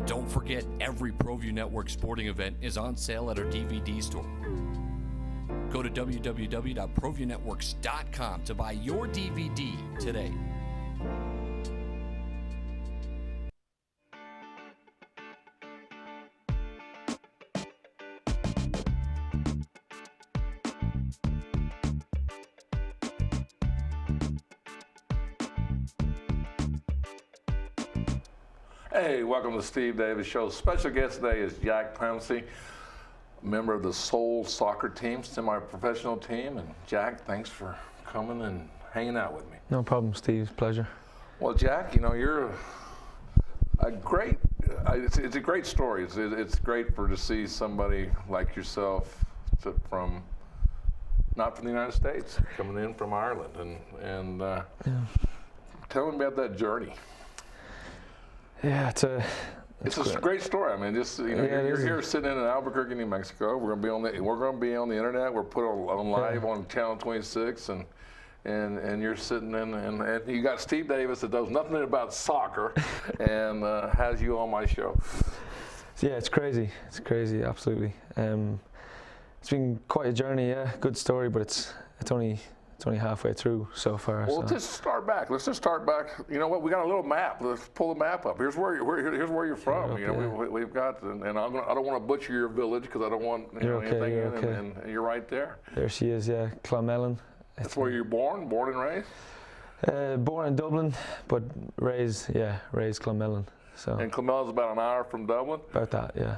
Don't forget, every Proview Network sporting event is on sale at our DVD store. Go to www.proviewNetworks.com to buy your DVD today. Hey, welcome to the Steve Davis Show. Special guest today is Jack Pouncey, member of the Seoul soccer team, semi-professional team. And Jack, thanks for coming and hanging out with me. No problem, Steve. Pleasure. Well, Jack, you know, you're a great, it's a great story. It's great to see somebody like yourself not from the United States, coming in from Ireland. And tell me about that journey. Yeah, it's a great story. I mean, just you're here sitting in Albuquerque, New Mexico. We're going to be on the internet. We're put on live on Channel 26, and you're sitting in, and you got Steve Davis that does nothing about soccer, and has you on my show. Yeah, it's crazy. It's crazy, absolutely. It's been quite a journey. Yeah, good story, but it's only halfway through so far. Well, let's just start back. You know what? We got a little map. Let's pull the map up. Here's where you're from. Okay, you know, we've got, and I don't want to butcher your village because I don't want anything in. Okay. And you're right there. There she is. Yeah, Clonmellon. That's where you're born and raised. Born in Dublin, but raised Clonmellon. So. And Clonmellon's about an hour from Dublin. About that, yeah.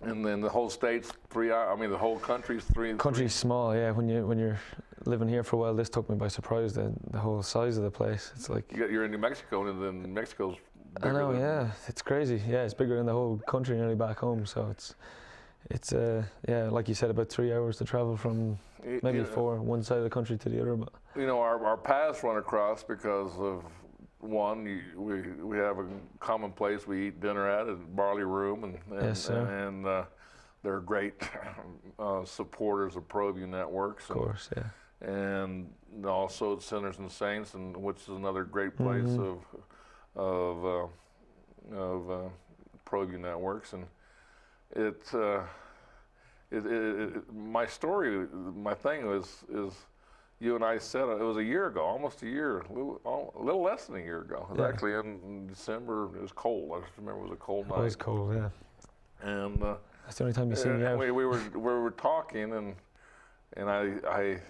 And then the whole state's 3 hours. I mean, the whole country's three. Country's small, yeah. When you're living here for a while, this took me by surprise. The whole size of the place. It's like you're in New Mexico, and then Mexico's bigger. I know, yeah. It's crazy. Yeah, it's bigger than the whole country nearly back home. So it's like you said, about 3 hours to travel from maybe one side of the country to the other. But you know, our paths run across because of. One, we have a common place we eat dinner at Barley Room, and yes, sir. And they're great supporters of Proview Networks. Of course, yeah. And also at Sinners and Saints, and which is another great place of Proview Networks. And my story, my thing is. You and I said it was a year ago, almost a year, a little less than a year ago. It was actually in December. It was cold. I just remember it was a cold night. It was cold, yeah. And that's the only time you see me out. We were talking, and I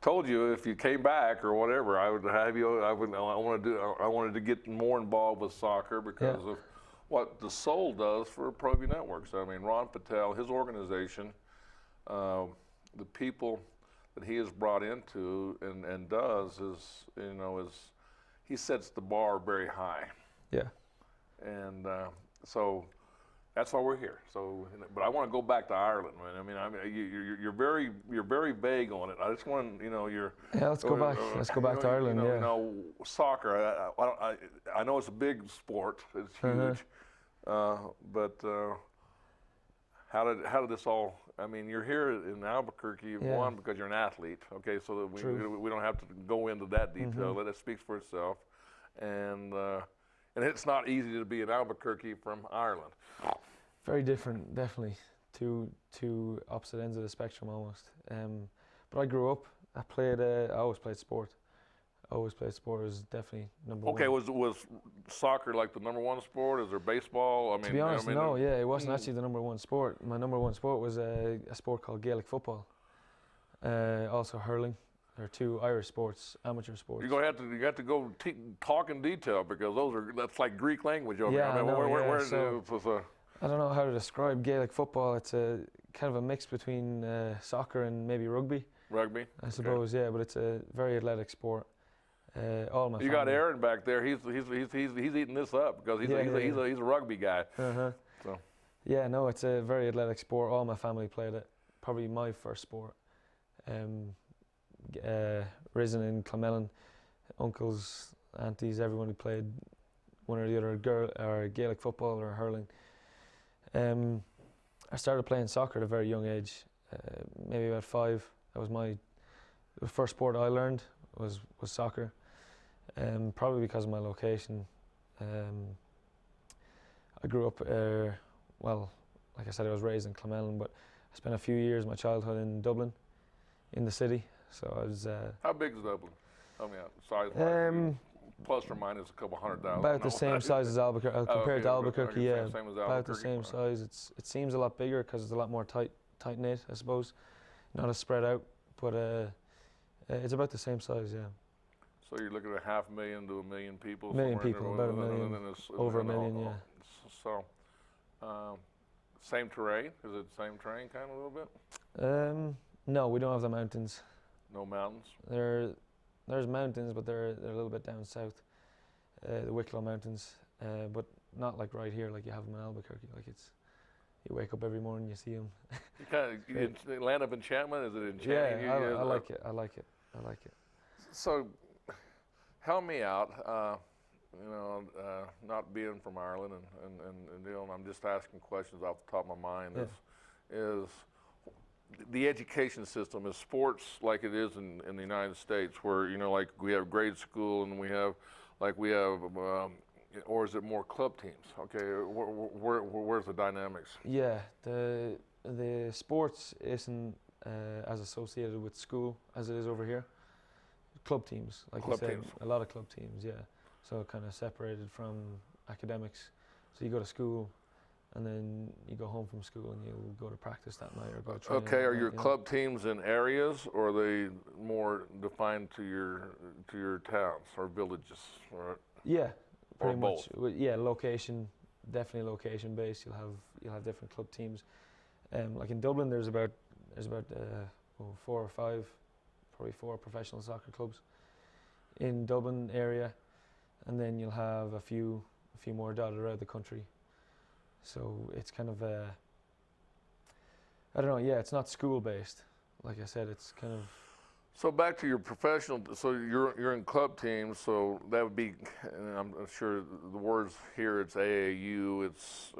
told you if you came back or whatever, I would have you. I wanted to get more involved with soccer because of what the Soul does for Proview Networks. I mean, Ron Patel, his organization, the people that he has brought into and does is he sets the bar very high. Yeah. And so that's why we're here. So, but I want to go back to Ireland, man. I mean, you're very vague on it. I just want you're. Yeah, let's go back. Let's go back to Ireland. You know, soccer. I know it's a big sport. It's huge. But how did this all? I mean, you're here in Albuquerque, one, because you're an athlete, okay, so that we don't have to go into that detail. That speaks for itself. And it's not easy to be in Albuquerque from Ireland. Very different, definitely. Two opposite ends of the spectrum almost. But I grew up, I always played sport. Always played sport. Was definitely number one. Okay, was soccer like the number one sport? Is there baseball? I mean, to be honest, no. Yeah, it wasn't actually the number one sport. My number one sport was a sport called Gaelic football. Also hurling. They're two Irish sports, amateur sports. You have to go talk in detail because that's like Greek language over there. I mean, I don't know how to describe Gaelic football. It's a kind of a mix between soccer and maybe rugby. Rugby, I suppose, yeah, but it's a very athletic sport. All my you got Aaron back there. He's eating this up because he's a rugby guy. So. Yeah, no, it's a very athletic sport. All my family played it. Probably my first sport. Risen in Clonmellon, uncles, aunties, everyone who played one or the other or Gaelic football or hurling. I started playing soccer at a very young age, maybe about 5. That was the first sport I learned was soccer. Probably because of my location. I grew up, well, like I said, I was raised in Clonmel, but I spent a few years of my childhood in Dublin, in the city. So I was. How big is Dublin? Tell me, size plus or minus a couple 100,000. About the same size as Albuquerque. Compared to Albuquerque, yeah, same as about the Albuquerque. same size. It seems a lot bigger because it's a lot more tight knit, I suppose, not as spread out. But it's about the same size, yeah. So you're looking at 500,000 to 1 million people. Million people, about 1 million, over 1 million, yeah. So, same terrain? Is it the same terrain kind of a little bit? No, we don't have the mountains. No mountains? There's mountains, but they're a little bit down south, the Wicklow Mountains, but not like right here, like you have them in Albuquerque. Like you wake up every morning, you see them. You kind of land of enchantment. Is it enchanting? Yeah, I like it. I like it. So, help me out. Not being from Ireland and dealing, I'm just asking questions off the top of my mind. Is the education system, is sports like it is in the United States, where like we have grade school and we have or is it more club teams? Okay, where's the dynamics? Yeah, the sports isn't as associated with school as it is over here. Club teams, like Club you said, teams. a lot of club teams, yeah. So kind of separated from academics. So you go to school, and then you go home from school and you go to practice that night or go training. Okay, are your you know? club teams in areas, or are they more defined to your towns or villages? Or Yeah, pretty or much. Yeah, location, definitely location based. You'll have different club teams. Like in Dublin, there's about 4 or 5, probably 4 professional soccer clubs in Dublin area, and then you'll have a few more dotted around the country. So it's kind of I don't know. Yeah, it's not school based. Like I said, it's kind of. So back to your professional. So you're in club teams. So that would be. And I'm sure the words here. It's AAU. It's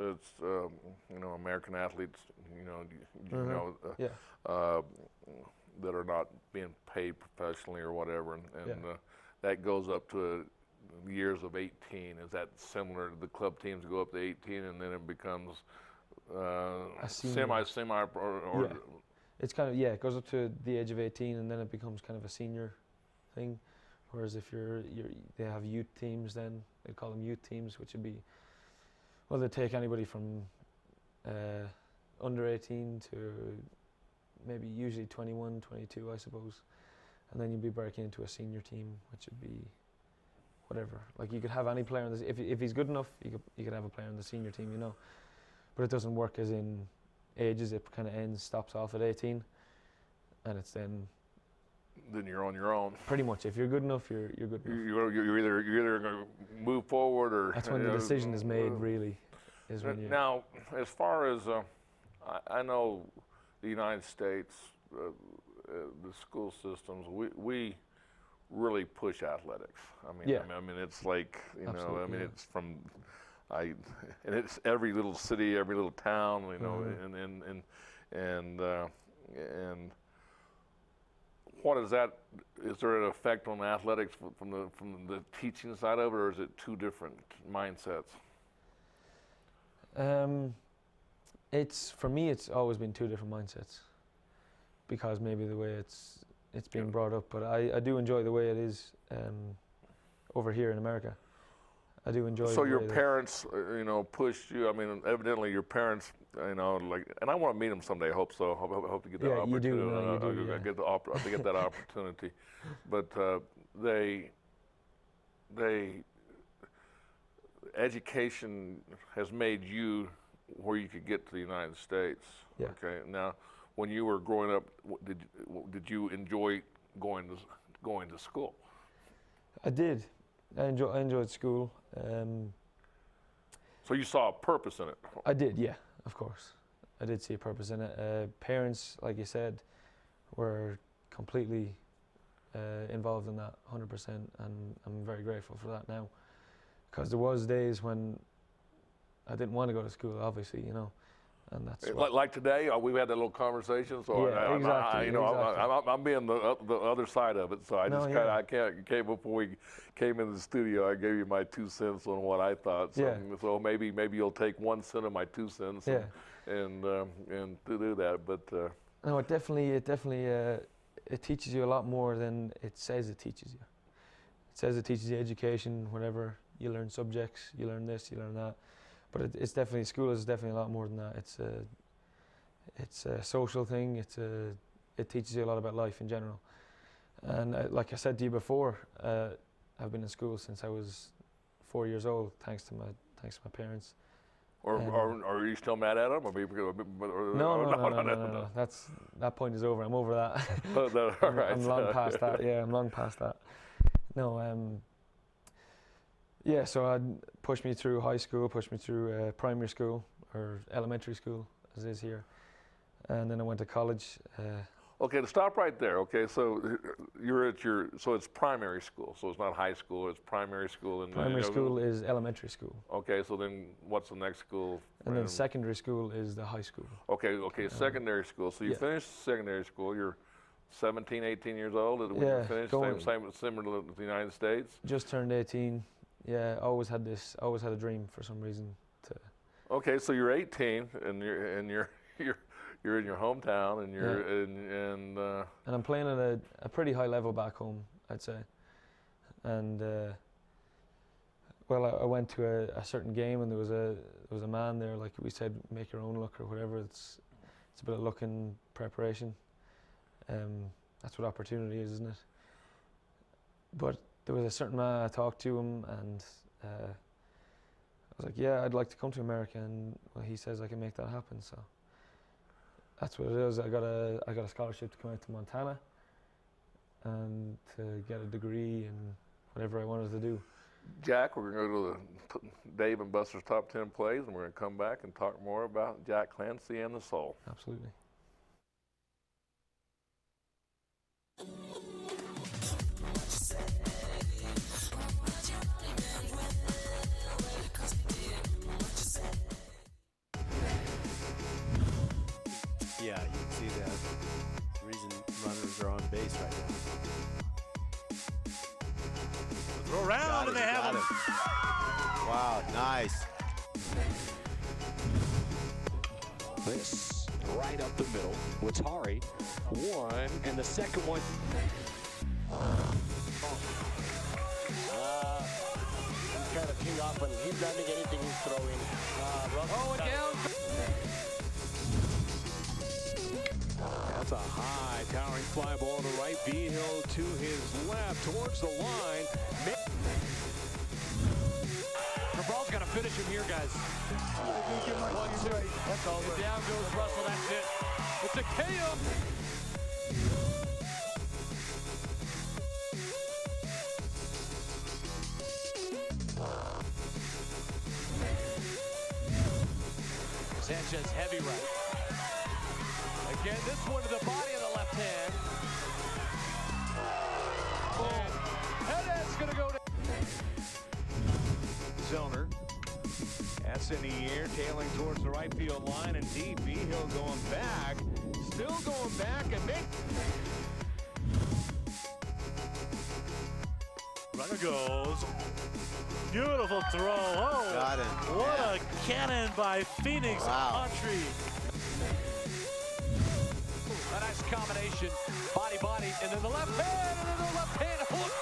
American athletes. Yeah. That are not being paid professionally or whatever, and that goes up to years of 18. Is that similar to the club teams go up to 18 and then it becomes semi or yeah. It's kind of, it goes up to the age of 18 and then it becomes kind of a senior thing. Whereas if they have youth teams, then they call them youth teams, which would be, well, they take anybody from under 18 to maybe usually 21, 22, I suppose. And then you'd be breaking into a senior team, which would be whatever. Like you could have any player, if he's good enough, you could have a player in the senior team, But it doesn't work as in ages. It kind of stops off at 18, and it's then. Then you're on your own. Pretty much, if you're good enough, you're good enough. You're either going to move forward or. That's when the decision is made. Really, is when you. Now, as far as I know, the United States, the school systems, we really push athletics. I mean, it's like Absolutely, it's from. And it's every little city, every little town, and what is that? Is there an effect on athletics from the teaching side of it, or is it two different mindsets? For me, it's always been two different mindsets, because maybe the way it's being brought up, but I do enjoy the way it is over here in America. I do enjoy. So your parents, pushed you. I mean, evidently your parents, and I want to meet them someday. I hope so. I hope to get that opportunity. You do. To get that opportunity, but education has made you where you could get to the United States. Yeah. Okay. Now, when you were growing up, did you enjoy going to school? I did. I enjoyed school. So you saw a purpose in it? I did, yeah, of course. I did see a purpose in it. Parents, like you said, were completely involved in that 100%, and I'm very grateful for that now. Because there was days when I didn't want to go to school, obviously, and that's what, Like today, we've had that little conversation. So Yeah, exactly, I'm being the other side of it. So I No, just yeah. I came before we came in the studio. I gave you my 2 cents on what I thought. So, Yeah. so maybe you'll take 1 cent of my 2 cents and to do that. But no, it definitely it teaches you a lot more than it says it teaches you. It says it teaches you education, whatever. You learn subjects, you learn this, you learn that. But it's definitely, school is definitely a lot more than that. It's a social thing. It teaches you a lot about life in general. And like I said to you before, I've been in school since I was 4 years old, thanks to my parents. or are you still mad at them? No. That point is over. I'm over that. All right. I'm long past that. Yeah, I'm long past that. No, yeah, so I'd push me through high school, push me through primary school, or elementary school, as it is here. And then I went to college. Okay, to stop right there. Okay, so you're at so it's primary school, so it's not high school, it's primary school. And Primary school is elementary school. Okay, so then what's the next school? And then secondary school is the high school. Okay, secondary school. So you finished secondary school, you're 17, 18 years old when you finished, similar to the United States? Just turned 18. Yeah, always had a dream for some reason to. Okay, so you're 18 and you're in your hometown and you're and I'm playing at a pretty high level back home, I'd say. And well, I went to a certain game and there was a man there, like we said, make your own luck or whatever. It's a bit of luck and preparation. That's what opportunity is, isn't it? But there was a certain man, I talked to him, and I was like, yeah, I'd like to come to America, and well, he says I can make that happen, so that's what it is. I got a scholarship to come out to Montana and to get a degree and whatever I wanted to do. Jack, we're going to go to Dave and Buster's Top 10 Plays, and we're going to come back and talk more about Jack Clancy and the Soul. Absolutely. Yeah, you can see the reason runners are on base right now. Throw around and they have him. Wow, nice. This right up the middle. Watari, one, and the second one. He's kind of tee off, and he's running anything he's throwing. Down. That's a high, towering fly ball to right. Vigil to his left, towards the line. Cabral's got to finish him here, guys. 1, 2. That's all. And down goes Russell. That's it. It's a KO. Sanchez heavy right. Again, this one to the body of the left hand. And Head's going to go to Zoner. That's in the air, tailing towards the right field line, and deep. Vigil going back, still going back, and runner goes. Beautiful throw. Oh, Got it. What a cannon by Phoenix Country. A nice combination. Body, and then the left hand, and then the left hand hook.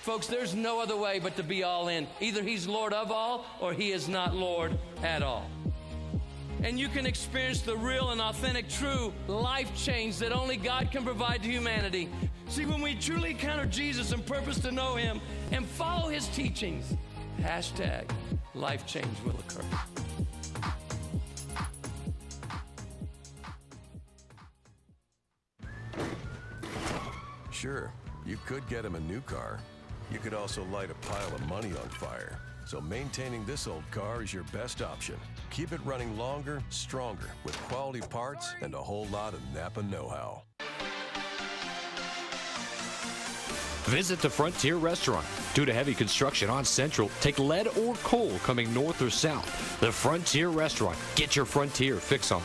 Folks, there's no other way but to be all in. Either he's Lord of all or he is not Lord at all. And you can experience the real and authentic, true life change that only God can provide to humanity. See, when we truly encounter Jesus and purpose to know him and follow his teachings, hashtag life change will occur. Sure, you could get him a new car, You could also light a pile of money on fire. So maintaining this old car is your best option. Keep it running longer, stronger, with quality parts and a whole lot of Napa know-how. Visit the Frontier Restaurant. Due to heavy construction on Central, take lead or coal coming north or south. The Frontier Restaurant. Get your Frontier fix on.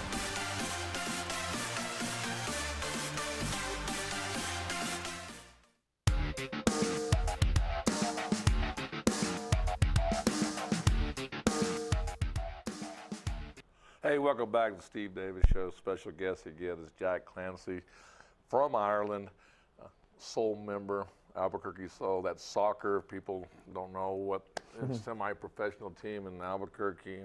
Hey, welcome back to the Steve Davis Show. Special guest again is Jack Clancy from Ireland, Soul member, Albuquerque Soul. That's soccer. People don't know what it's semi-professional team in Albuquerque,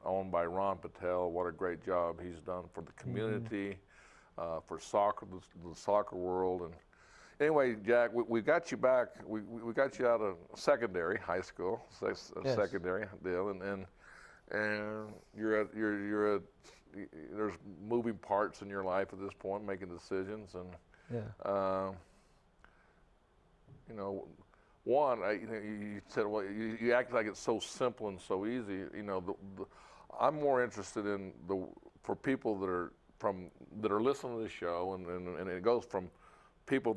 owned by Ron Patel. What a great job he's done for the community, for soccer, the soccer world. And anyway, Jack, we got you back. We got you out of secondary, high school, secondary deal, and you're there's moving parts in your life at this point, making decisions, and you know, one, you said, well, you act like it's so simple and so easy. You know, I'm more interested in for people that are listening to the show, and it goes from people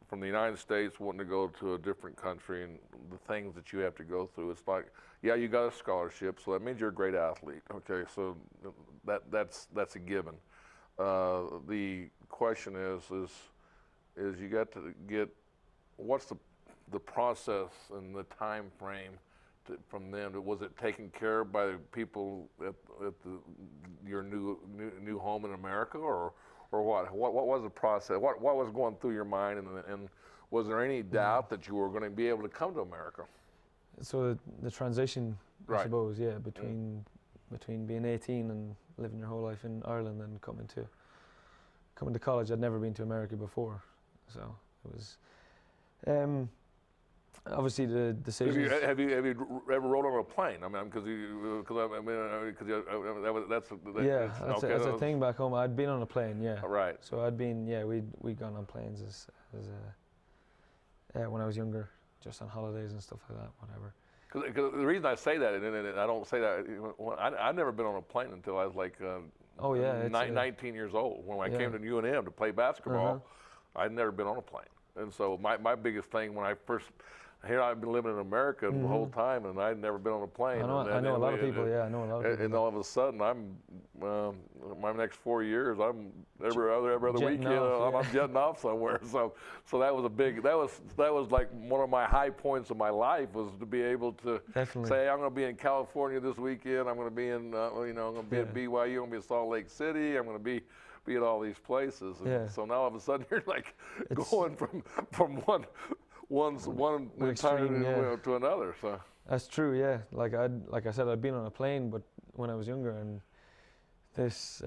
from the United States wanting to go to a different country and the things that you have to go through. It's like, yeah, you got a scholarship, so that means you're a great athlete. Okay, so that's a given. The question is you got to get, what's the process and the time frame from them? Was it taken care of by people at your new home in America, or what? What was the process? What was going through your mind, and was there any doubt that you were going to be able to come to America? So the transition, Right. I suppose, between being 18 and living your whole life in Ireland and coming to college. I'd never been to America before, so it was obviously the decision. Have you ever rode on a plane? I mean, that's okay, that's a thing back home. I'd been on a plane, yeah. Right. So we'd gone on planes as when I was younger, just on holidays and stuff like that, whatever. Because the reason I say that, and I don't say that, I've never been on a plane until I was like 19 years old. When I came to UNM to play basketball, I'd never been on a plane. And so my biggest thing when I first, here I've been living in America the whole time, and I'd never been on a plane. I know a lot of people. I know a lot of people. And all of a sudden, my next 4 years, I'm every other weekend, I'm jetting off somewhere. So that was that was like one of my high points of my life, was to be able to say, I'm going to be in California this weekend. I'm going to be in, I'm going to be at BYU. I'm going to be in Salt Lake City. I'm going to be at all these places. And so now all of a sudden, you're like going from one extreme, to another. So that's true, yeah. Like I said, I'd been on a plane, but when I was younger, and this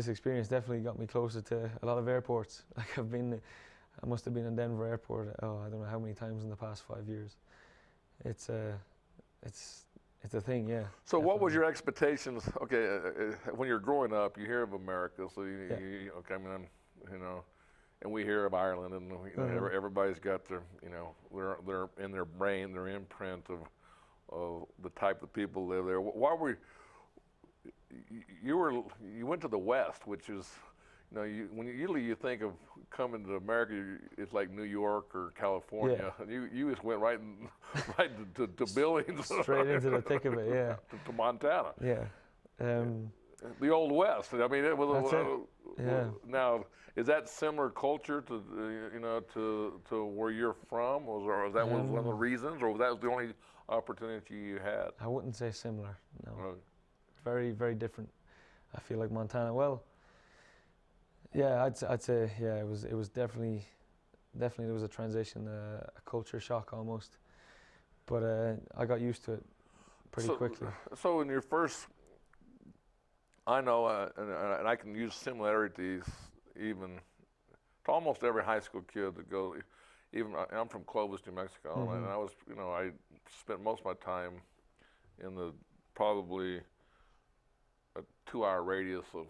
experience definitely got me closer to a lot of airports. Like I must have been in Denver Airport. I don't know how many times in the past 5 years. It's a thing, yeah. So definitely. What was your expectations? Okay, when you're growing up, you hear of America, so and we hear of Ireland, and everybody's got their, they're in their brain, their imprint of the type of people live there. Why were you went to the West, which is, usually you think of coming to America, it's like New York or California. Yeah. You just went right to Billings, straight into the thick of it, yeah. to Montana. Yeah. The Old West. I mean, it was. That's it. Yeah. Now, is that similar culture to to where you're from? Was that one of the reasons, or was that the only opportunity you had? I wouldn't say similar. No. Very, very different. I feel like Montana. Well, yeah, I'd say it was definitely there was a transition, a culture shock almost, but I got used to it pretty quickly. So in your first, I know, and I can use similarities even to almost every high school kid that go. Even I'm from Clovis, New Mexico, and I was, I spent most of my time in the probably a 2-hour radius of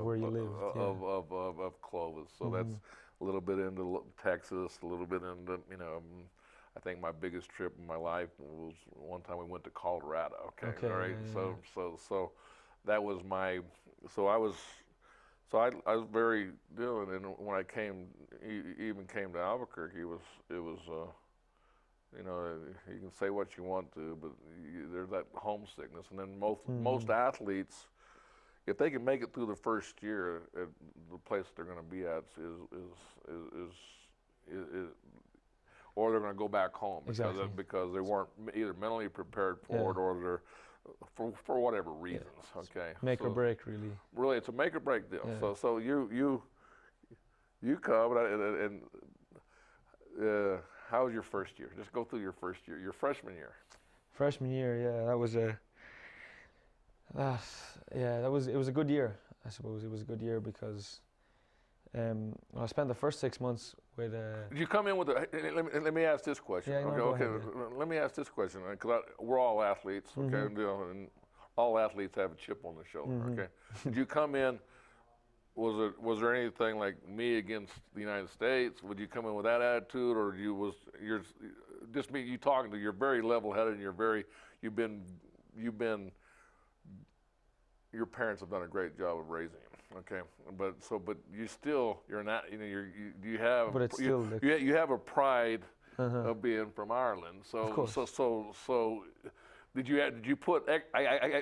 where you lived, of Clovis. So that's a little bit into Texas, a little bit into I think my biggest trip in my life was one time we went to Colorado. Okay, all right. Yeah. So that was my. So I was very Dylan, and when I even came to Albuquerque, it was. You know, you can say what you want to, but there's that homesickness, and then most athletes, if they can make it through the first year, the place they're going to be at is or they're going to go back home because they weren't either mentally prepared for it or they're for whatever reasons. Okay, make or break, really. Really, it's a make or break deal. Yeah. So you come and how was your first year? Just go through your first year, your freshman year. Freshman year, yeah, that was it was a good year. I suppose it was a good year because I spent the first 6 months with. Did you come in with let me ask this question. Yeah, okay. Let me ask this question because we're all athletes, okay, and all athletes have a chip on their shoulder. Okay, did you come in? Was there anything like me against the United States? Would you come in with that attitude, or you're talking to? You're very level-headed, and you've been your parents have done a great job of raising you. Okay, but you're not. You have a pride of being from Ireland. So of course. So did you put?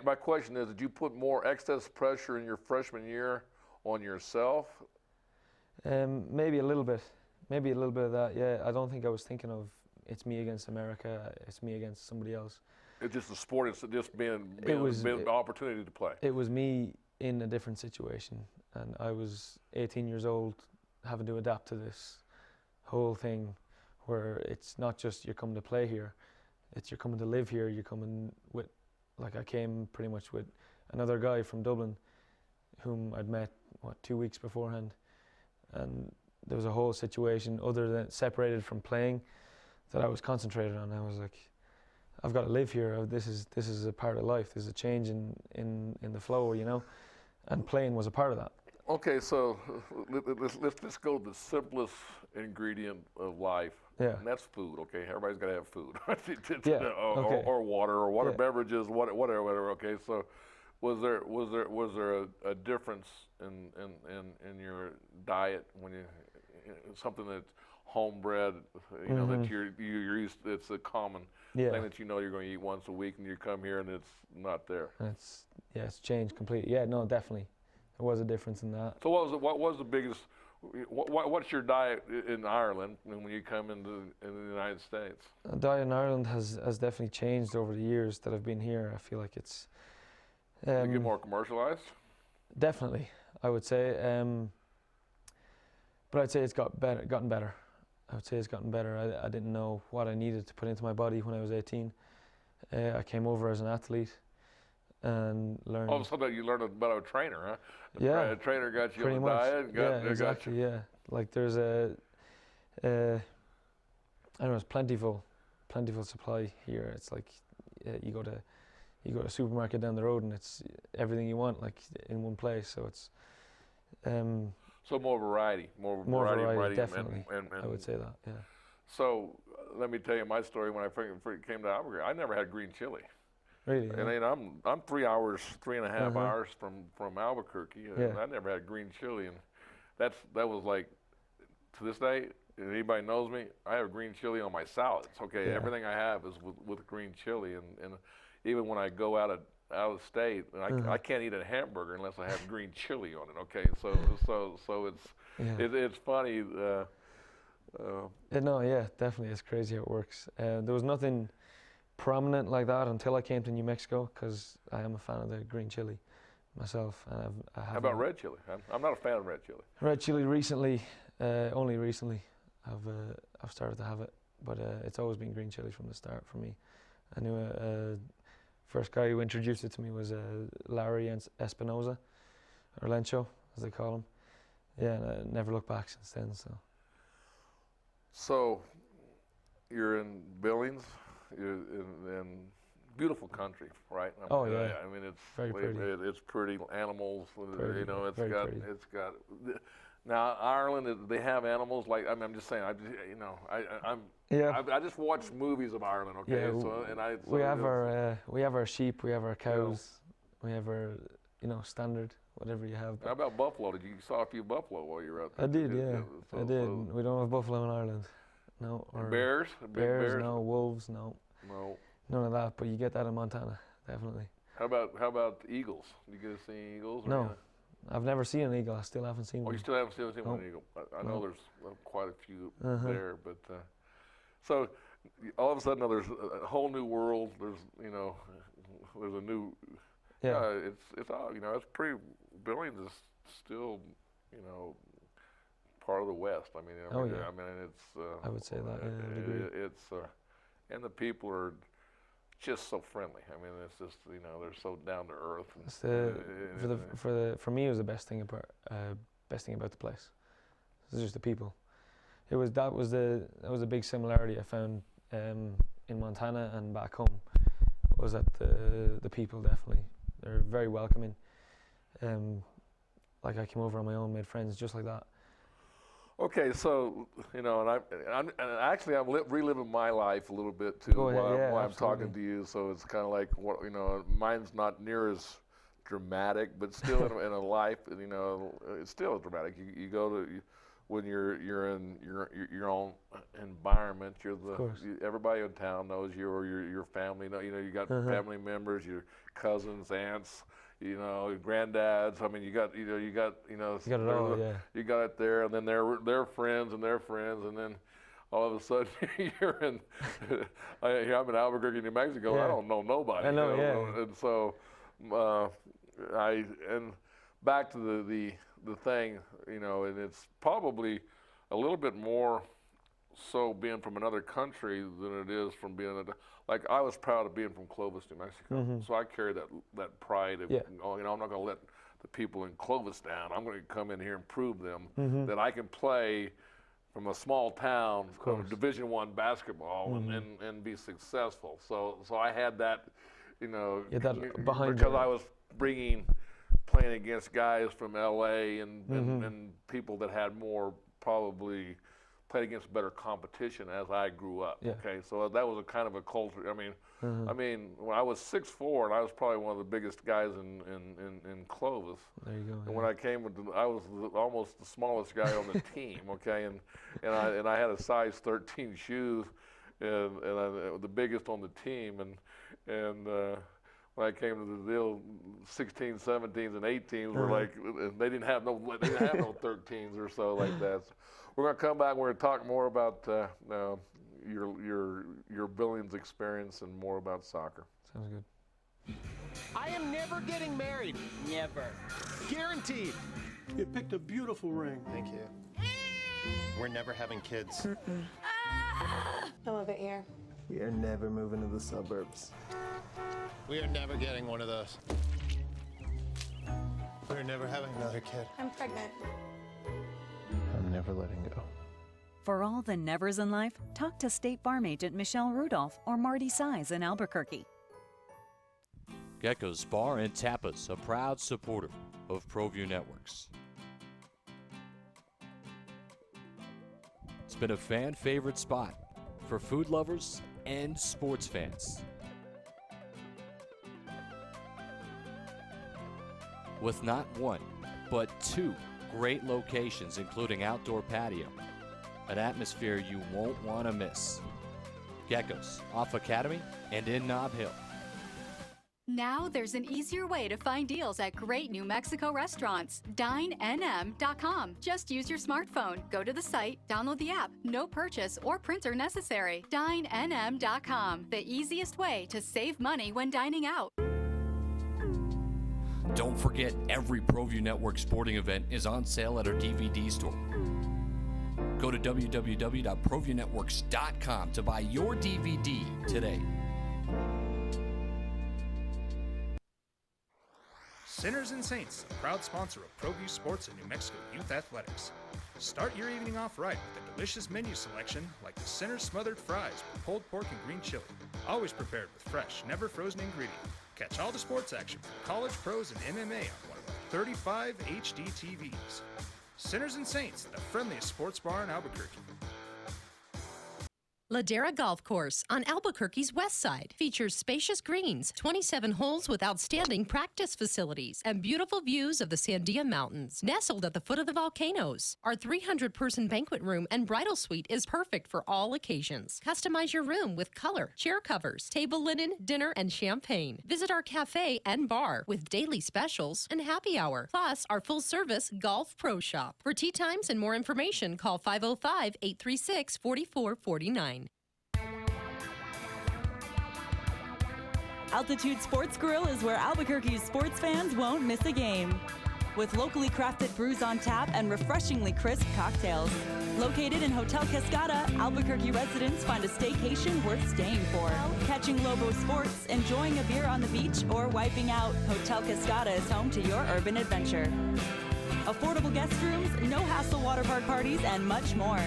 My question is, did you put more excess pressure in your freshman year on yourself? Maybe a little bit of that. Yeah, I don't think I was thinking of it's me against America. It's me against somebody else. It's just the sport. It's just being an opportunity to play. It was me in a different situation, and I was 18 years old, having to adapt to this whole thing, where it's not just you're coming to play here, it's you're coming to live here. You're coming with, like I came pretty much with another guy from Dublin, whom I'd met 2 weeks beforehand, and there was a whole situation other than separated from playing that I was concentrated on. I was like, I've got to live here. This is a part of life. There's a change in the flow, you know, and playing was a part of that. Okay, so let's go to the simplest ingredient of life. Yeah. And that's food. Okay, everybody's got to have food. Or water or water beverages, whatever. Okay, so was there a difference in your diet when you something that's homebred, you know, that you're used? It's a common thing that you're going to eat once a week, and you come here and it's not there. It's changed completely. Yeah, no, definitely, there was a difference in that. So what was the biggest? What's your diet in Ireland when you come into the United States? The diet in Ireland has definitely changed over the years that I've been here. I feel like it's. You get more commercialized? Definitely, I would say. But I'd say it's gotten better. I would say it's gotten better. I didn't know what I needed to put into my body when I was 18. I came over as an athlete and learned. All of a sudden, you learned about a trainer, huh? Yeah. A trainer got you pretty on the much. diet. And Exactly. Got you. Yeah. Like there's I don't know. It's plentiful supply here. It's like you go to a supermarket down the road and it's everything you want, like in one place. So it's. So more variety, more variety, definitely. And I would say that, yeah. So let me tell you my story. When I came to Albuquerque, I never had green chili. Really? And yeah. I'm 3.5 hours from Albuquerque, and I never had green chili, and that was like, to this day, and anybody knows me, I have green chili on my salads. Okay, everything I have is with green chili, and even when I go out of state, and I can't eat a hamburger unless I have green chili on it. Okay, so it's funny. No, yeah, definitely, it's crazy how it works. There was nothing prominent like that until I came to New Mexico, because I am a fan of the green chili myself. And how about red chili? I'm not a fan of red chili. Red chili recently, only recently, I've started to have it, but it's always been green chili from the start for me. I knew first guy who introduced it to me was Larry Espinoza, or Lencho, as they call him. Yeah, and I never looked back since then. So you're in Billings, you're in beautiful country, right? I mean, I mean, it's very pretty. It's pretty animals. Pretty, you know, it's got. Now Ireland, they have animals like I'm just saying. I just watch movies of Ireland. Okay, yeah, we have our sheep, we have our cows, we have our standard whatever you have. How about buffalo? You saw a few buffalo while you were out there? I did, yeah. I did. We don't have buffalo in Ireland. No. Or bears? Bears? No. Wolves? No. No. None of that. But you get that in Montana, definitely. How about eagles? You get to see eagles? No. I've never seen an eagle. I still haven't seen one. Oh, you still haven't seen one eagle? I know there's quite a few there, but so all of a sudden there's a whole new world. There's there's a new. Yeah. It's all it's pretty. Billings is still part of the West. I mean, it's. I would say that. Yeah, I'd agree. It's and the people are just so friendly. I mean, it's just they're so down to earth. It's for me, it was the best thing about the place. It's just the people. That was a big similarity I found in Montana and back home. Was that the people definitely they're very welcoming. Like I came over on my own, made friends just like that. Okay, so and I'm reliving my life a little bit too while I'm talking to you. So it's kind of like mine's not near as dramatic, but still in a life, it's still dramatic. You go to when you're in your own environment. Everybody in town knows you or your family. You got family members, your cousins, aunts. Granddads. I mean, you got You got it all, yeah. You got it there, and then their friends and their friends, and then all of a sudden you're in. I'm in Albuquerque, New Mexico. Yeah. I don't know nobody. I know, yeah. And so, and back to the thing, and it's probably a little bit more so being from another country than it is from being like I was proud of being from Clovis, New Mexico. So I carry that pride of I'm not going to let the people in Clovis down. I'm going to come in here and prove them that I can play from a small town, Division I basketball, and be successful. So I had that, that behind because I was playing against guys from LA and people that had more probably played against better competition as I grew up. Yeah. Okay, so that was a kind of a culture. I mean, when I was 6'4", and I was probably one of the biggest guys in Clovis. There you go. And when I came, I was almost the smallest guy on the team. Okay, and I had a size 13 shoes, and the biggest on the team, and when I came to the deal, 16s, 17s, and 18s were like they didn't have no 13s or so like that. So we're going to come back and we're going to talk more about your Billings experience and more about soccer. Sounds good. I am never getting married. Never. Guaranteed. You picked a beautiful ring. Thank you. We're never having kids. I love it here. We are never moving to the suburbs. We are never getting one of those. We're never having another kid. I'm pregnant. I'm never letting go. For all the nevers in life, talk to State Farm agent Michelle Rudolph or Marty Size in Albuquerque. Gecko's Bar and Tapas, a proud supporter of Proview Networks. It's been a fan favorite spot for food lovers and sports fans. With not one, but two great locations, including outdoor patio, an atmosphere you won't want to miss. Gecko's, off Academy and in Nob Hill. Now there's an easier way to find deals at great New Mexico restaurants. DineNM.com. Just use your smartphone. Go to the site, download the app. No purchase or printer necessary. DineNM.com. The easiest way to save money when dining out. Don't forget, every Proview Network sporting event is on sale at our DVD store. Go to www.ProviewNetworks.com to buy your DVD today. Sinners and Saints, a proud sponsor of Proview Sports and New Mexico Youth Athletics. Start your evening off right with a delicious menu selection like the Sinners Smothered Fries with pulled pork and green chili. Always prepared with fresh, never frozen ingredients. Catch all the sports action from college, pros, and MMA on one of our 35 HD TVs. Sinners and Saints, the friendliest sports bar in Albuquerque. Ladera Golf Course on Albuquerque's west side features spacious greens, 27 holes with outstanding practice facilities, and beautiful views of the Sandia Mountains, nestled at the foot of the volcanoes. Our 300-person banquet room and bridal suite is perfect for all occasions. Customize your room with color, chair covers, table linen, dinner, and champagne. Visit our cafe and bar with daily specials and happy hour, plus our full-service golf pro shop. For tee times and more information, call 505-836-4449. Altitude Sports Grill is where Albuquerque's sports fans won't miss a game. With locally crafted brews on tap and refreshingly crisp cocktails. Located in Hotel Cascada, Albuquerque residents find a staycation worth staying for. Catching Lobo sports, enjoying a beer on the beach, or wiping out, Hotel Cascada is home to your urban adventure. Affordable guest rooms, no-hassle water park parties, and much more.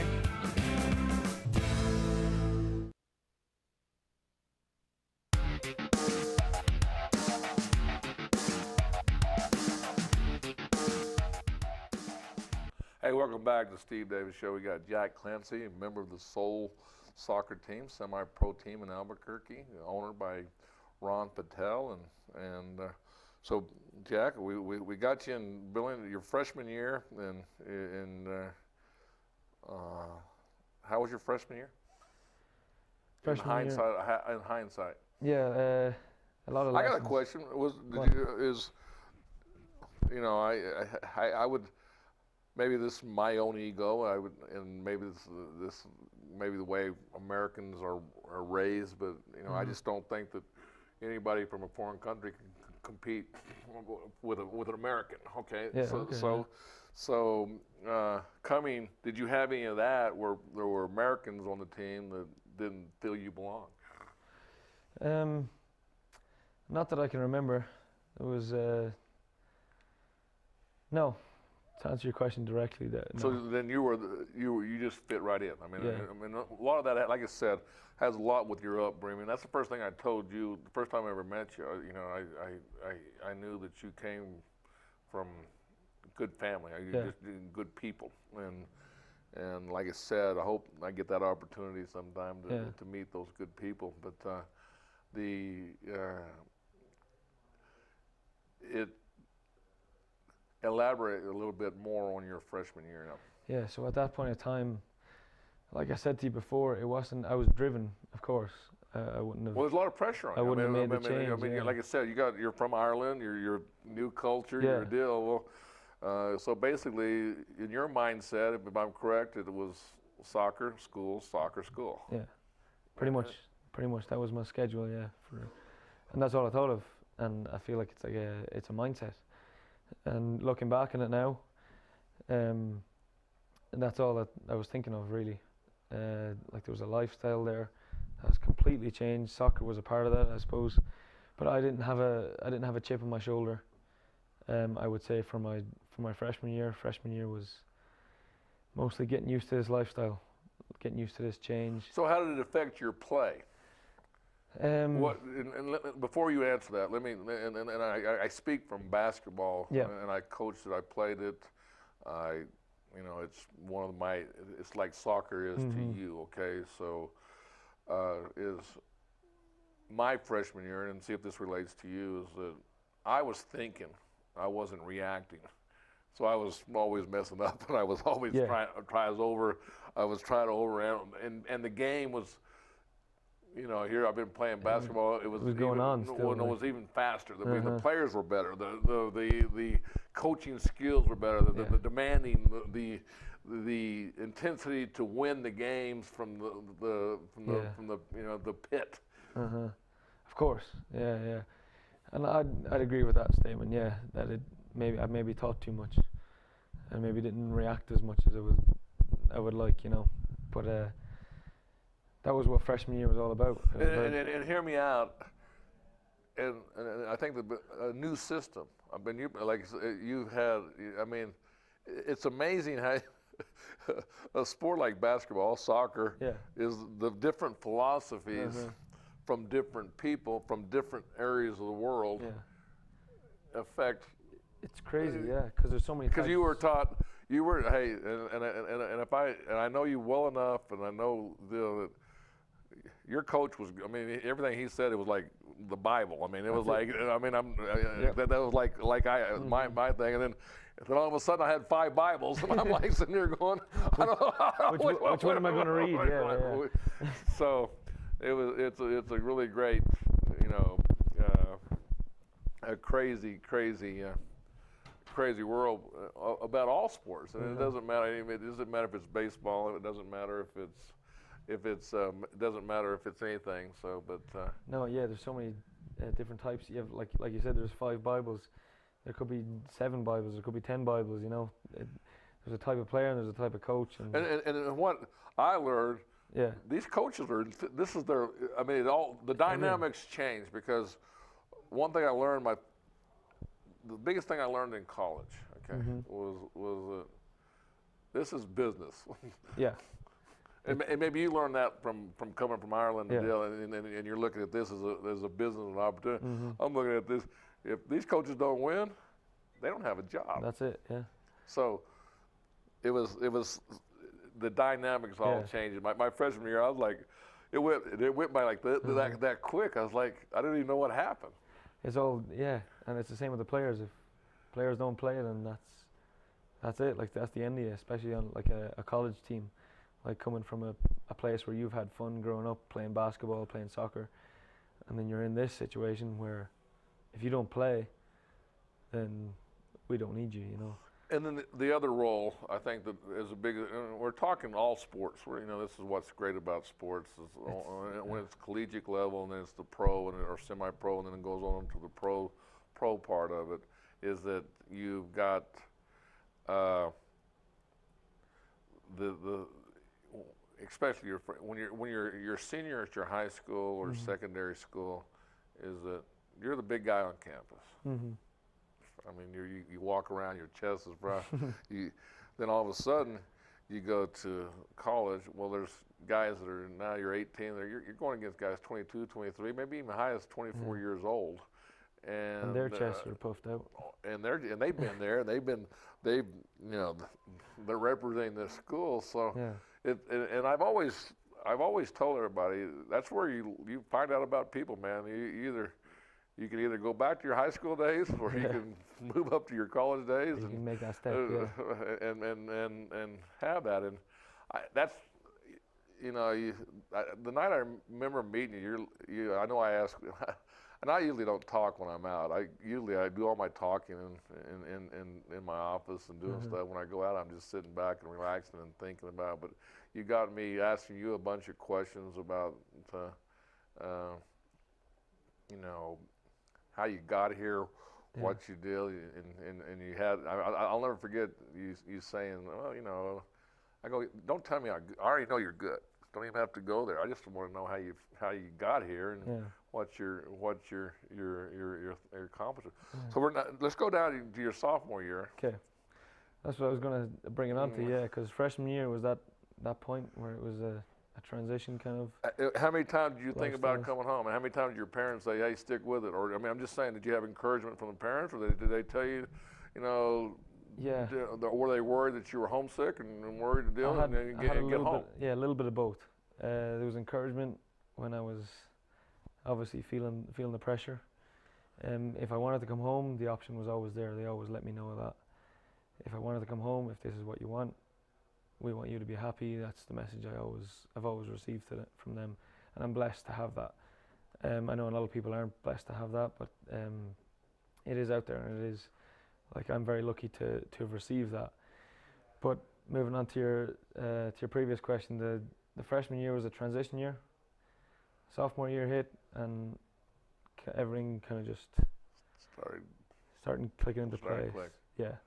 Hey, welcome back to the Steve Davis Show. We got Jack Clancy, a member of the Soul soccer team, semi-pro team in Albuquerque, owned by Ron Patel. So, Jack, we got you in Billing your freshman year. How was your freshman year? In hindsight. Yeah, a lot of. I lessons. got a question. I would. Maybe this is my own ego. And maybe this maybe the way Americans are raised. But I just don't think that anybody from a foreign country can compete with an American. Okay. Yeah, So coming, did you have any of that where there were Americans on the team that didn't feel you belonged? Not that I can remember. It was no. To answer your question directly, no. So then you just fit right in. I mean, a lot of that, like I said, has a lot with your upbringing. That's the first thing I told you the first time I ever met you. I knew that you came from good family. You're just good people, and like I said, I hope I get that opportunity sometime to meet those good people. But elaborate a little bit more on your freshman year now. Yeah, so at that point in time, like I said to you before, it wasn't. I was driven, of course. I wouldn't have. Well, there's a lot of pressure on you. I wouldn't have made the change. Like I said, you're from Ireland. You're new culture. Yeah. Your deal. Well, so basically, in your mindset, if I'm correct, it was soccer school. Yeah, pretty much. That was my schedule. Yeah, and that's all I thought of. And I feel like it's a mindset. And looking back on it now, and that's all that I was thinking of really. Like there was a lifestyle there that has completely changed. Soccer was a part of that, I suppose, but I didn't have a chip on my shoulder. I would say for my freshman year. Freshman year was mostly getting used to this lifestyle, getting used to this change. So how did it affect your play? Before you answer that, let me. I speak from basketball, and I coached it. I played it. It's one of my. It's like soccer is to you. Okay, so is my freshman year, and see if this relates to you. Is that I was thinking, I wasn't reacting, so I was always messing up, and I was always trying to over, and the game was. Here I've been playing basketball. It was going on still. It was even faster. The players were better. The coaching skills were better. The demanding, the intensity to win the games from the pit. Of course, yeah. And I'd agree with that statement. Yeah, that I maybe thought too much, and maybe didn't react as much as I would like, but. That was what freshman year was all about. And hear me out. And I think a new system. I mean, you've had. I mean, it's amazing how a sport like basketball, soccer, is the different philosophies from different people from different areas of the world affect. It's crazy, because there's so many. Because you were taught. You were, hey, and if I know you well enough, and I know that your coach was. I mean, everything he said, it was like the Bible. I mean, it was like. I mean, that was like my thing, and then all of a sudden I had 5 Bibles, and I'm like sitting there going, I don't know which one am I going to read? Yeah. So it's a really great, a crazy world about all sports, and it doesn't matter. It doesn't matter if it's baseball. It doesn't matter if it's it doesn't matter if it's anything. So, but no, yeah, there's so many different types. You have like you said, there's 5 Bibles. There could be 7 Bibles. There could be 10 Bibles. You know, there's a type of player and there's a type of coach. And what I learned, these coaches are. This is their. I mean, the dynamics change, because one thing I learned, the biggest thing I learned in college, was this is business. Yeah. And maybe you learned that from coming from Ireland and you're looking at this as a business and opportunity. I'm looking at this. If these coaches don't win, they don't have a job. That's it. Yeah. So it was the dynamics all changed. My freshman year, I was like, it went by like that quick. I was like, I didn't even know what happened. It's all and it's the same with the players. If players don't play, then that's it. Like that's the end of it, especially on like a college team. Like coming from a place where you've had fun growing up, playing basketball, playing soccer, and then you're in this situation where if you don't play, then we don't need you, you know. And then the other role, I think, that is a big. We're talking all sports. This is what's great about sports. When it's collegiate level, and then it's the pro or semi-pro, and then it goes on to the pro part of it. Is that you've got especially when you're senior at your high school or secondary school, is that you're the big guy on campus. I mean, you walk around, your chest is broad. Then all of a sudden, you go to college. Well, there's guys that are now you're 18. You're going against guys 22, 23, maybe even high as 24 years old. And their chests are puffed out. And they've been there. They're representing this school. So and I've always told everybody, that's where you find out about people, man. You can either go back to your high school days, or you can move up to your college days. You can make that step, and have that. And that's, the night I remember meeting you, I know I asked, and I usually don't talk when I'm out. I do all my talking in my office and doing stuff. When I go out, I'm just sitting back and relaxing and thinking about it. But you got me asking you a bunch of questions about, how you got here, what you did, and you had. I'll never forget you saying, well, I go, don't tell me I already know you're good. Don't even have to go there. I just want to know how you got here and what your accomplishment. So let's go down to your sophomore year. Okay, that's what I was going to bring it on to. Because freshman year was that point where it was a transition kind of. How many times did you think about coming home? And how many times did your parents say, hey, stick with it? Or, I mean, I'm just saying, did you have encouragement from the parents? Or did they tell you, were they worried that you were homesick and worried to deal and then get home? A little bit of both. There was encouragement when I was obviously feeling the pressure. If I wanted to come home, the option was always there. They always let me know that. If I wanted to come home, if this is what you want, we want you to be happy. That's the message I've always received from them, and I'm blessed to have that. I know a lot of people aren't blessed to have that, but it is out there, and it is like I'm very lucky to have received that. But moving on to your previous question, the freshman year was a transition year. Sophomore year hit, and everything kind of just started clicking into place. Yeah.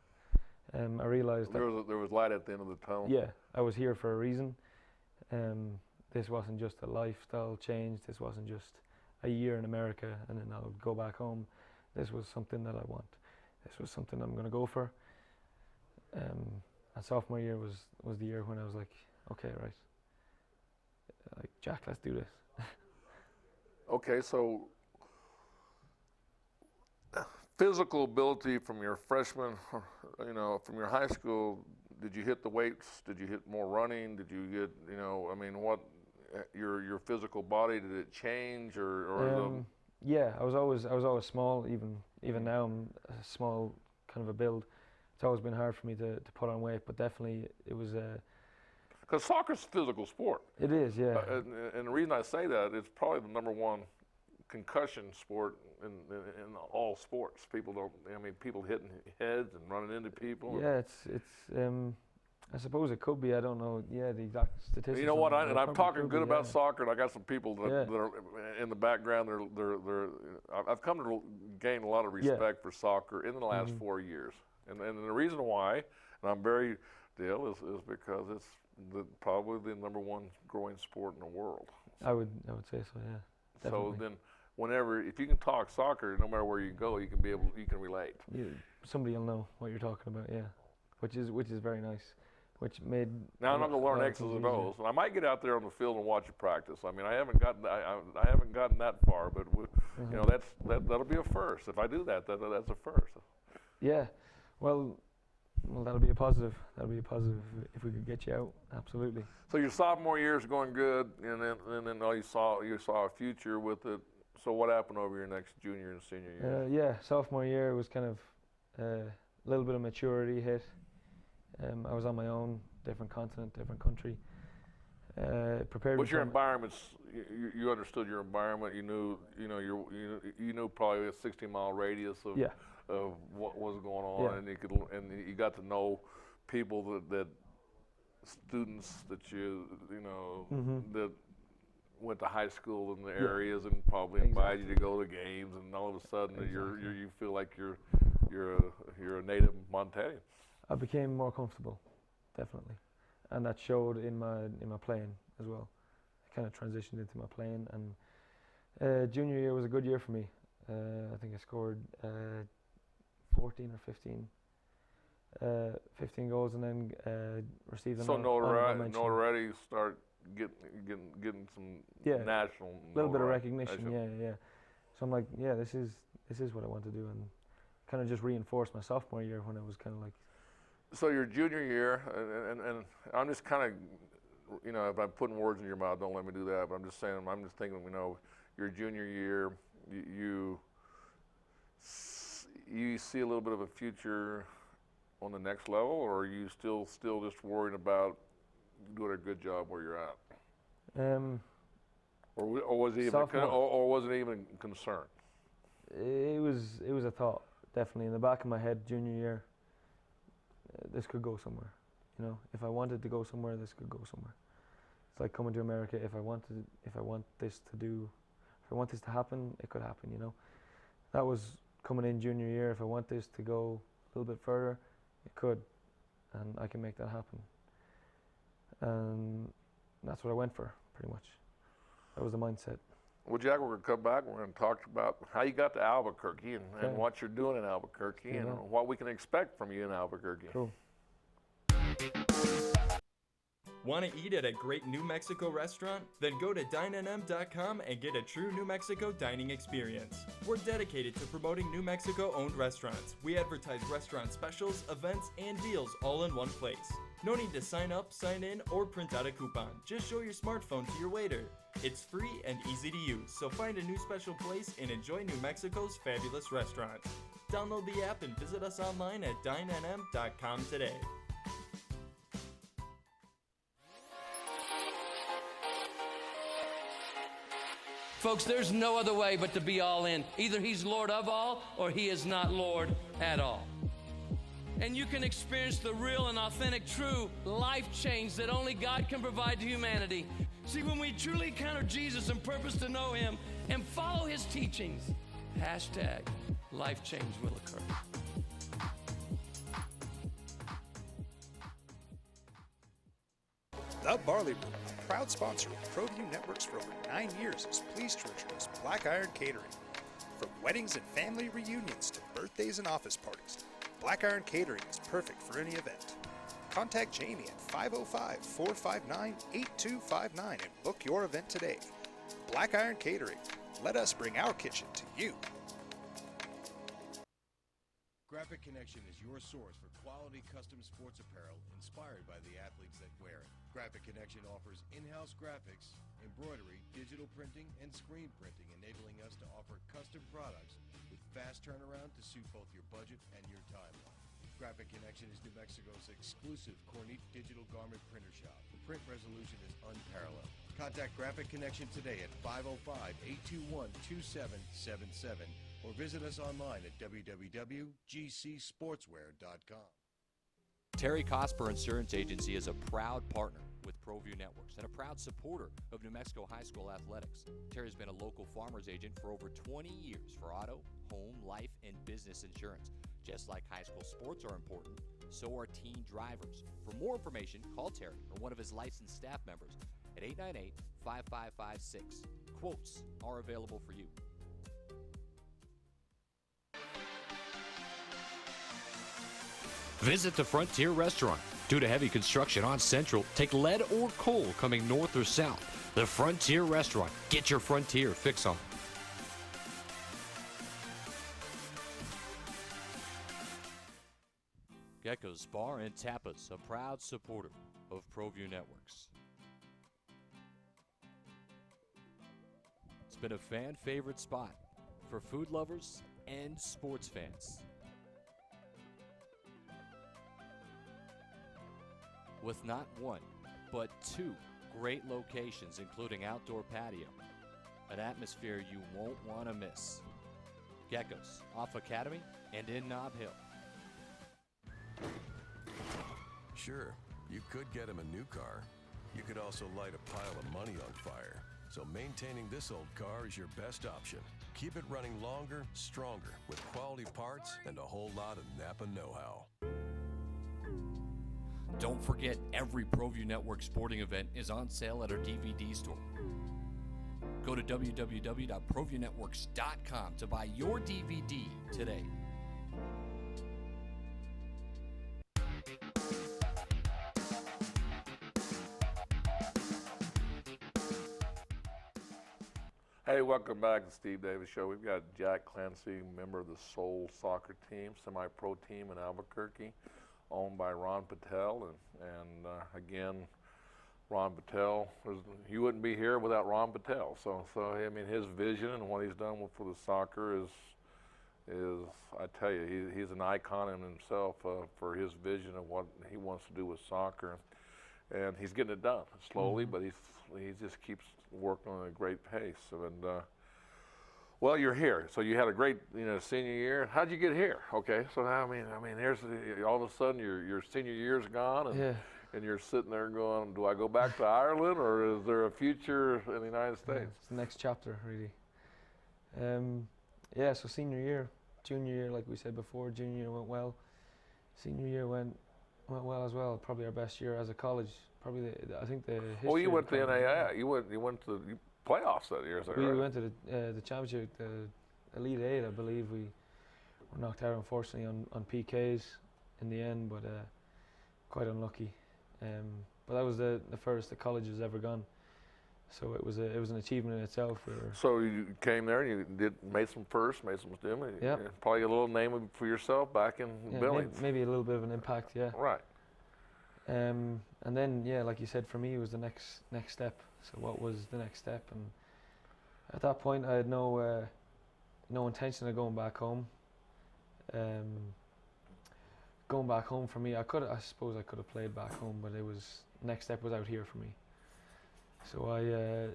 I realized there was light at the end of the tunnel. Yeah, I was here for a reason. This wasn't just a lifestyle change. This wasn't just a year in America and then I'll go back home. This was something that I want. This was something I'm going to go for. And sophomore year was the year when I was like, okay, right, like Jack, let's do this. Okay, so physical ability from your freshman, from your high school did you hit the weights? Did you hit more running? Did you get, you know, I mean, what your physical body, did it change or yeah, I was always small. Even now I'm a small kind of a build. It's always been hard for me to put on weight, but definitely it was because soccer's a physical sport. It is, yeah. And the reason I say that, it's probably the #1 concussion sport in all sports. People hitting heads and running into people. Yeah, it's I suppose it could be. I don't know. Yeah, the exact statistics. You know what? on it, I'm talking good about yeah. soccer, and I got some people that are in the background. I've come to gain a lot of respect for soccer in the last 4 years, and the reason why, and I'm very deal is because it's probably the #1 growing sport in the world. I would say so. Yeah. Definitely. So then, if you can talk soccer, no matter where you go, you can relate. Somebody will know what you're talking about. Yeah, which is very nice. Which made now I'm not going to learn X's and O's. I might get out there on the field and watch you practice. I mean, I haven't gotten that far, but you know that'll be a first. If I do that, that's a first. Yeah, well, that'll be a positive. That'll be a positive if we could get you out. Absolutely. So your sophomore year is going good, and then you saw a future with it. So what happened over your next junior and senior year? Yeah, sophomore year was kind of a little bit of maturity hit. I was on my own, different continent, different country. Prepared. What's your environments? You understood your environment. You knew, you knew probably a 60-mile radius of what was going on, and you got to know people that students that that went to high school in the areas and probably invited you to go to games, and all of a sudden you feel like you're a native Montanian. I became more comfortable, definitely, and that showed in my playing as well. I kind of transitioned into my playing, and junior year was a good year for me. I think I scored 14 or 15 goals, and then received an notoriety start getting some national. A little bit of recognition, yeah. So I'm like, this is what I want to do, and kind of just reinforced my sophomore year when I was kind of like. So your junior year, and I'm just kind of, if I'm putting words in your mouth, don't let me do that. But I'm just saying, I'm just thinking, your junior year, you see a little bit of a future on the next level, or are you still just worried about doing a good job where you're at? Or was it even a concern? It was a thought, definitely in the back of my head. Junior year, this could go somewhere. If I wanted to go somewhere, this could go somewhere. It's like coming to America. If I want this to happen, it could happen. That was coming in junior year. If I want this to go a little bit further, it could, and I can make that happen. And that's what I went for, pretty much. That was the mindset. Well, Jack, we're going to come back. We're going to talk about how you got to Albuquerque and what you're doing in Albuquerque and what we can expect from you in Albuquerque. Cool. Want to eat at a great New Mexico restaurant? Then go to dinenm.com and get a true New Mexico dining experience. We're dedicated to promoting New Mexico-owned restaurants. We advertise restaurant specials, events, and deals all in one place. No need to sign up, sign in, or print out a coupon. Just show your smartphone to your waiter. It's free and easy to use, so find a new special place and enjoy New Mexico's fabulous restaurants. Download the app and visit us online at dinenm.com today. Folks, there's no other way but to be all in. Either he's Lord of all or he is not Lord at all. And you can experience the real and authentic, true life change that only God can provide to humanity. See, when we truly encounter Jesus and purpose to know him and follow his teachings, #life change will occur. The Barley Room, a proud sponsor of Proview Networks for over 9 years, is pleased to introduce Black Iron Catering. From weddings and family reunions to birthdays and office parties, Black Iron Catering is perfect for any event. Contact Jamie at 505-459-8259 and book your event today. Black Iron Catering. Let us bring our kitchen to you. Graphic Connection is your source for quality custom sports apparel inspired by the athletes that wear it. Graphic Connection offers in-house graphics, embroidery, digital printing, and screen printing, enabling us to offer custom products with fast turnaround to suit both your budget and your timeline. Graphic Connection is New Mexico's exclusive Cornette digital garment printer shop. The print resolution is unparalleled. Contact Graphic Connection today at 505-821-2777 or visit us online at www.gcsportswear.com. Terry Cosper Insurance Agency is a proud partner with Proview Networks and a proud supporter of New Mexico high school athletics. Terry's been a local farmer's agent for over 20 years for auto, home, life, and business insurance. Just like high school sports are important, so are teen drivers. For more information, call Terry or one of his licensed staff members at 898-5556. Quotes are available for you. Visit the Frontier Restaurant. Due to heavy construction on Central, take lead or coal coming north or south. The Frontier Restaurant. Get your Frontier fix on. Gecko's Bar and Tapas, a proud supporter of Proview Networks. It's been a fan favorite spot for food lovers and sports fans. With not one, but two great locations, including outdoor patio, an atmosphere you won't want to miss. Gecko's, off Academy and in Nob Hill. Sure, you could get him a new car. You could also light a pile of money on fire. So maintaining this old car is your best option. Keep it running longer, stronger, with quality parts and a whole lot of Napa know-how. Don't forget, every Proview Network sporting event is on sale at our DVD store. Go to www.proviewNetworks.com to buy your DVD today. Hey, welcome back to the Steve Davis Show. We've got Jack Clancy, member of the Soul Soccer team, semi-pro team in Albuquerque, owned by Ron Patel. And again, Ron Patel, you wouldn't be here without Ron Patel. So I mean, his vision and what he's done for the soccer is I tell you, he's an icon in himself for his vision of what he wants to do with soccer. And he's getting it done slowly, but he just keeps working on a great pace. And well, you're here, so you had a great senior year. How'd you get here? Okay, so I mean, here's all of a sudden your senior year's gone, and you're sitting there going, do I go back to Ireland, or is there a future in the United States? Yeah, it's the next chapter, really. Yeah, so senior year, junior year, like we said before, junior year went well. Senior year went well as well. Probably our best year as a college. Probably I think the history. Well, you went to the NAIA. You went to the playoffs that year. Is that right? We went to the championship, the Elite Eight, I believe. We were knocked out, unfortunately, on PKs in the end, but quite unlucky. But that was the first the college has ever gone. So it was an achievement in itself. So you came there and you made some firsts, made some steam. Yeah. Probably a little name for yourself back in Billings. Maybe a little bit of an impact, yeah. Right. And then, yeah, like you said, for me, it was the next step. So what was the next step? And at that point, I had no intention of going back home. Going back home for me, I suppose I could have played back home, but next step was out here for me. So I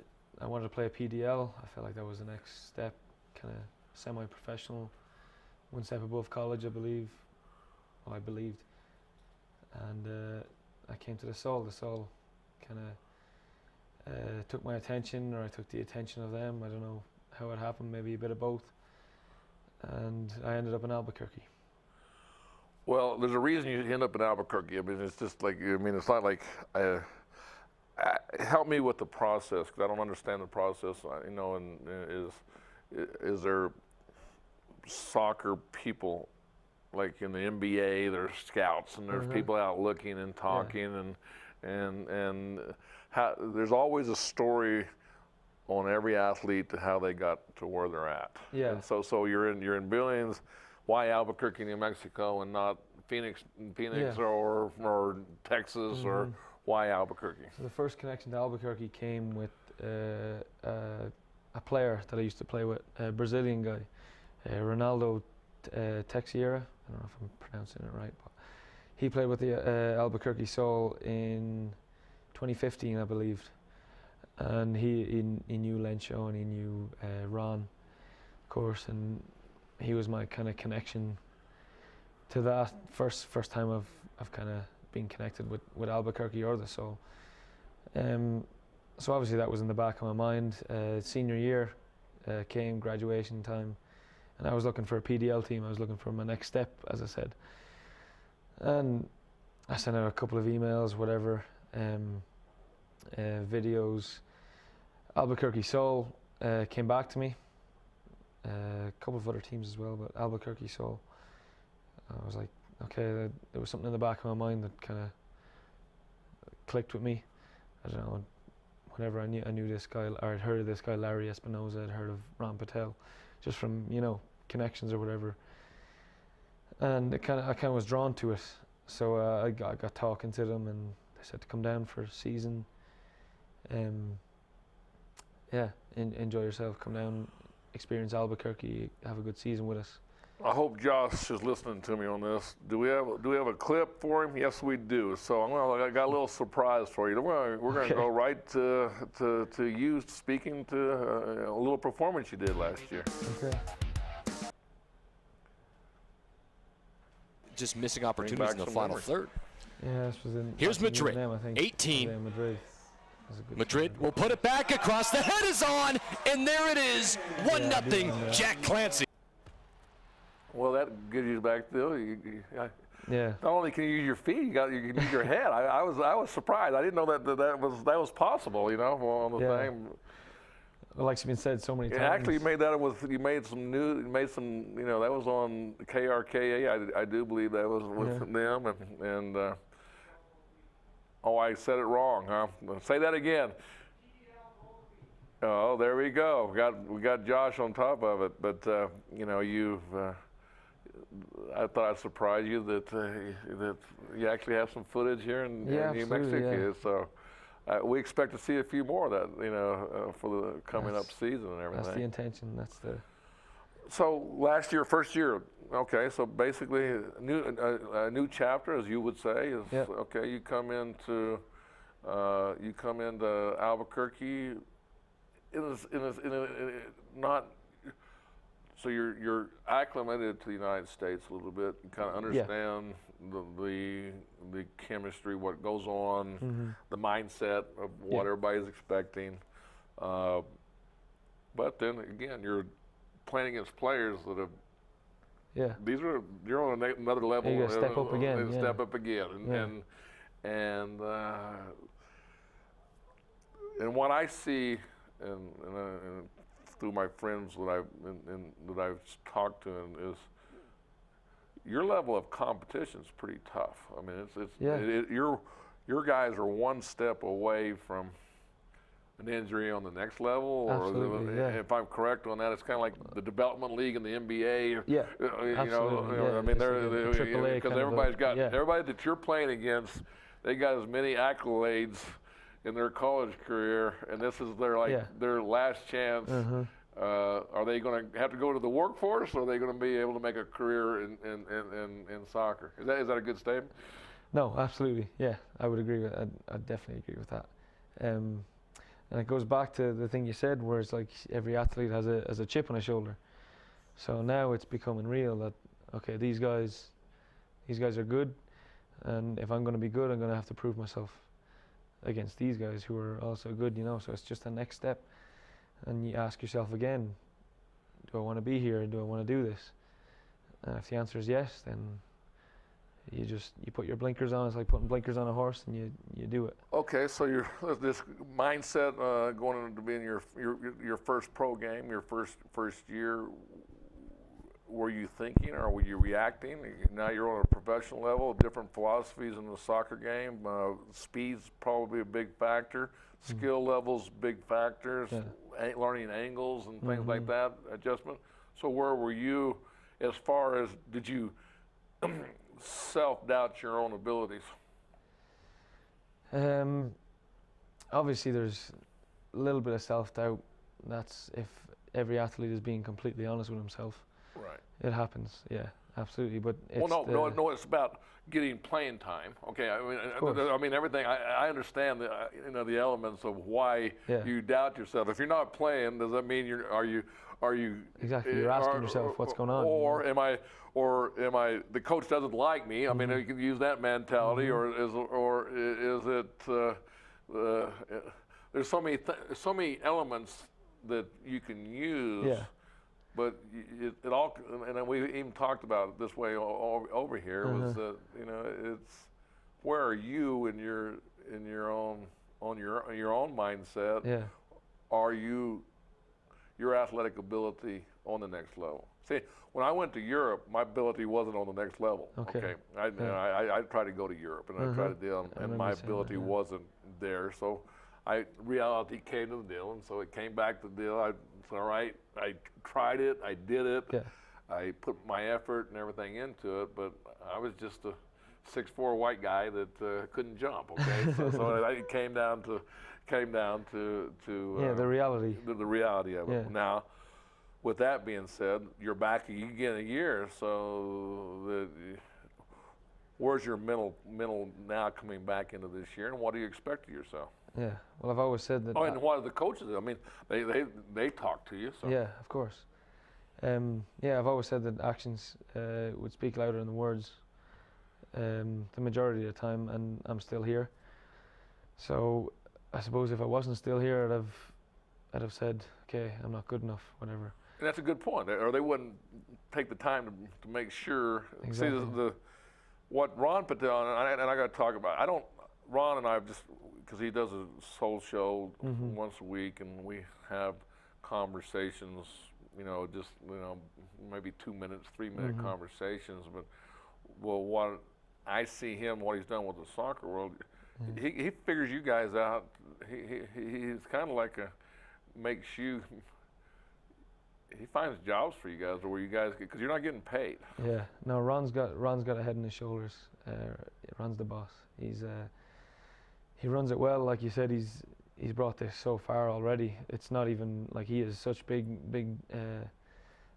wanted to play a PDL. I felt like that was the next step, kind of semi-professional, one step above college, I believe. Well, I believed. And I came to the Soul. The Soul kind of took my attention, or I took the attention of them. I don't know how it happened, maybe a bit of both. And I ended up in Albuquerque. Well, there's a reason you end up in Albuquerque. I mean, it's just like, it's not like, help me with the process, because I don't understand the process, and is there soccer people, like in the NBA, there's scouts, and there's people out looking and talking, and how, there's always a story on every athlete to how they got to where they're at. Yeah. And so you're in Billings. why Albuquerque, New Mexico, and not Phoenix or Texas, or why Albuquerque? So the first connection to Albuquerque came with a player that I used to play with, a Brazilian guy, Ronaldo Teixeira. I don't know if I'm pronouncing it right, but he played with the Albuquerque Soul in 2015, I believe. And he knew Lencho and he knew Ron, of course, and he was my kind of connection to that first time I've kind of been connected with Albuquerque or the Soul. So obviously that was in the back of my mind. Senior year came, graduation time, and I was looking for a PDL team. I was looking for my next step, as I said. And I sent out a couple of emails, whatever, videos. Albuquerque Soul came back to me. A couple of other teams as well, but Albuquerque Soul. I was like, okay, there was something in the back of my mind that kind of clicked with me. I don't know. Whenever I knew this guy, or I'd heard of this guy Larry Espinoza, I'd heard of Ron Patel, just from connections or whatever. And I kind of was drawn to it. So I got talking to them, and they said to come down for a season. Enjoy yourself. Come down, experience Albuquerque, have a good season with us. I hope Josh is listening to me on this. Do we have a clip for him? Yes, we do. So I got a little surprise for you. We're going to go right to you speaking to a little performance you did last year. Okay. Just missing opportunities in the final third. Yeah, this was in. Here's Madrid, I think. 18. Madrid. Madrid will put it back across. The head is on, and there it is. 1-0, Jack Clancy. Well, that gives you back though. Yeah. Not only can you use your feet, you can use your head. I was surprised. I didn't know that was possible. On the thing. Well, like it's been said so many times. Actually, you made that that was on KRKA. I do believe that was with them, and I said it wrong, huh? Say that again. Oh, there we go. We got Josh on top of it, but I thought I'd surprise you that you actually have some footage here in New Mexico. Yeah. So we expect to see a few more of that, for the coming up season and everything. That's the intention. That's the. So last year, first year, okay. So basically, a new chapter, as you would say, is okay. You come into Albuquerque. Not. So you're acclimated to the United States a little bit. You kind of understand the chemistry, what goes on, the mindset of what everybody's expecting. But then again, you're playing against players that have. Yeah. You're on another level. You gotta step up again. Step up again, and what I see, and through my friends that I've talked to, is your level of competition is pretty tough. I mean, your guys are one step away from an injury on the next level, absolutely, or if I'm correct on that, it's kind of like the development league in the NBA. Yeah, I mean, because everybody that you're playing against, they got as many accolades in their college career, and this is their last chance. Are they going to have to go to the workforce, or are they going to be able to make a career in soccer? Is that a good statement? No, absolutely. Yeah, I would agree with. I'd definitely agree with that. And it goes back to the thing you said, where it's like every athlete has a chip on his shoulder. So now it's becoming real that okay, these guys are good, and if I'm going to be good, I'm going to have to prove myself against these guys who are also good, So it's just the next step, and you ask yourself again, do I want to be here? Do I want to do this? And if the answer is yes, then you put your blinkers on. It's like putting blinkers on a horse, and you do it. Okay, so this mindset going into being your first pro game, your first year. Were you thinking, or were you reacting? Now you're on a professional level, different philosophies in the soccer game. Speed's probably a big factor. Skill levels, big factors. Learning angles and things like that, adjustment. So where were you as far as did you self-doubt your own abilities? Obviously, there's a little bit of self-doubt. That's if every athlete is being completely honest with himself. Right. It happens, yeah, absolutely. But it's no, it's about getting playing time. Okay, I mean everything. I understand the elements of why you doubt yourself. If you're not playing, does that mean are you exactly? You're asking yourself what's going on. Or am I the coach doesn't like me? I mean, you can use that mentality, or is it? There's so many elements that you can use. Yeah. But it all, and we even talked about it this way over here, was that it's where are you in your own mindset? Yeah. Are your athletic ability on the next level? See, when I went to Europe, my ability wasn't on the next level. Okay. I tried to go to Europe and I tried to deal, and my ability wasn't there. So reality came to the deal, and so it came back to the deal. All right, I tried it, I did it, I put my effort and everything into it, but I was just a 6'4" white guy that couldn't jump. Okay, so it came down to the reality. The reality of it. Now, with that being said, you're back again a year, so where's your mental now coming back into this year, and what do you expect of yourself? Yeah, well, I've always said that. Oh, and what are the coaches? I mean, they talk to you. So. Yeah, of course. I've always said that actions would speak louder than the words the majority of the time, and I'm still here. So I suppose if I wasn't still here, I'd have said, okay, I'm not good enough, whatever. And that's a good point. Or they wouldn't take the time to make sure. Exactly. See, what Ron Patel, and I got to talk about, Ron and I have just, because he does a soul show once a week, and we have conversations, maybe 2 minutes, 3 minute conversations. But what I see him, what he's done with the soccer world, he figures you guys out. He's kind of like he finds jobs for you guys, or where you guys because you're not getting paid. Yeah, no, Ron's got a head on his shoulders. Ron's the boss. He runs it well, like you said. He's brought this so far already. It's not even like he has such big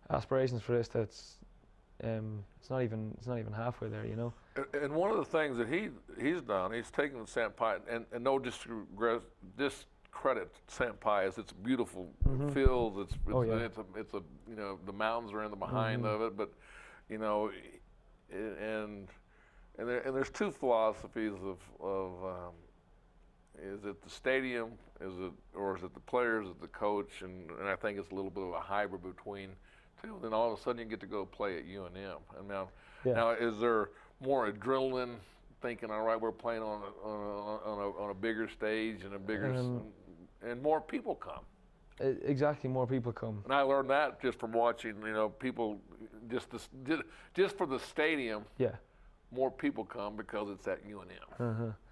aspirations for this that it's not even halfway there, you know. And one of the things that he's done, he's taken the St. Pie, and no discredit St. Pius. It's beautiful fields. It's the mountains are in the behind of it, but and there's two philosophies of is it the stadium, or is it the players, is it the coach, and I think it's a little bit of a hybrid between two. Then all of a sudden you get to go play at UNM, and now is there more adrenaline? Thinking, all right, we're playing on a bigger stage and a bigger and more people come. Exactly, more people come. And I learned that just from watching, people just for the stadium. Yeah. More people come because it's at UNM.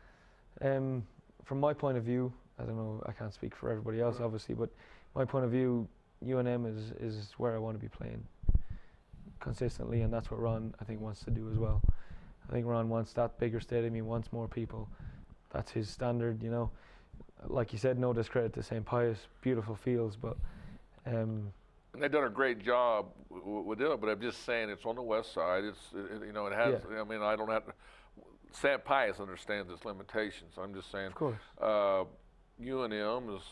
From my point of view, I don't know, I can't speak for everybody else, obviously, but my point of view, UNM is where I want to be playing consistently, and that's what Ron, I think, wants to do as well. I think Ron wants that bigger stadium. He wants more people. That's his standard, Like you said, no discredit to St. Pius, beautiful fields, but. And they've done a great job with it, but I'm just saying it's on the west side. It has. Yeah. I mean, I don't have to. St. Pius understands its limitations. I'm just saying. Of course. UNM is.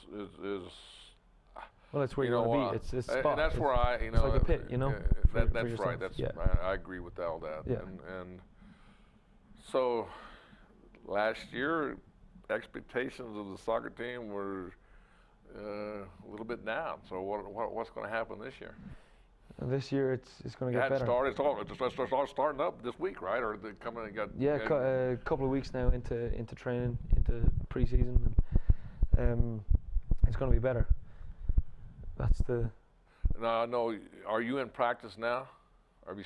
Well, it's where you want to be. It's spot. And that's where it's like a pit, That's right. I agree with all that. Yeah. And so, last year, expectations of the soccer team were a little bit down. So what's going to happen this year? This year it's going to get better. It's starting up this week, right? Or they coming and got a couple of weeks now into training, into pre-season, and it's going to be better. That's the. No. Are you in practice now? Have you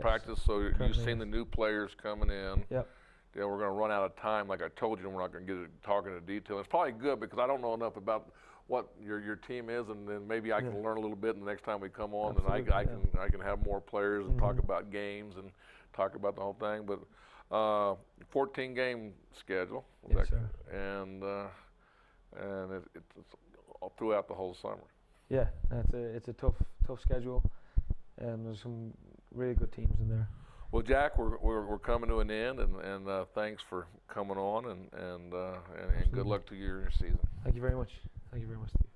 practice? Yes. So you've seen the new players coming in. Yep. Yeah, we're going to run out of time, like I told you, and we're not going to get talking in detail. It's probably good because I don't know enough about what your team is, and then maybe I can learn a little bit. And the next time we come on, Absolutely, then I can have more players and talk about games and talk about the whole thing. But 14 game schedule, Yes, sir. and it's all throughout the whole summer. Yeah, it's a tough schedule, and there's some really good teams in there. Well, Jack, we're coming to an end, and thanks for coming on, and good luck to you in your season. Thank you very much. Thank you very much, Steve.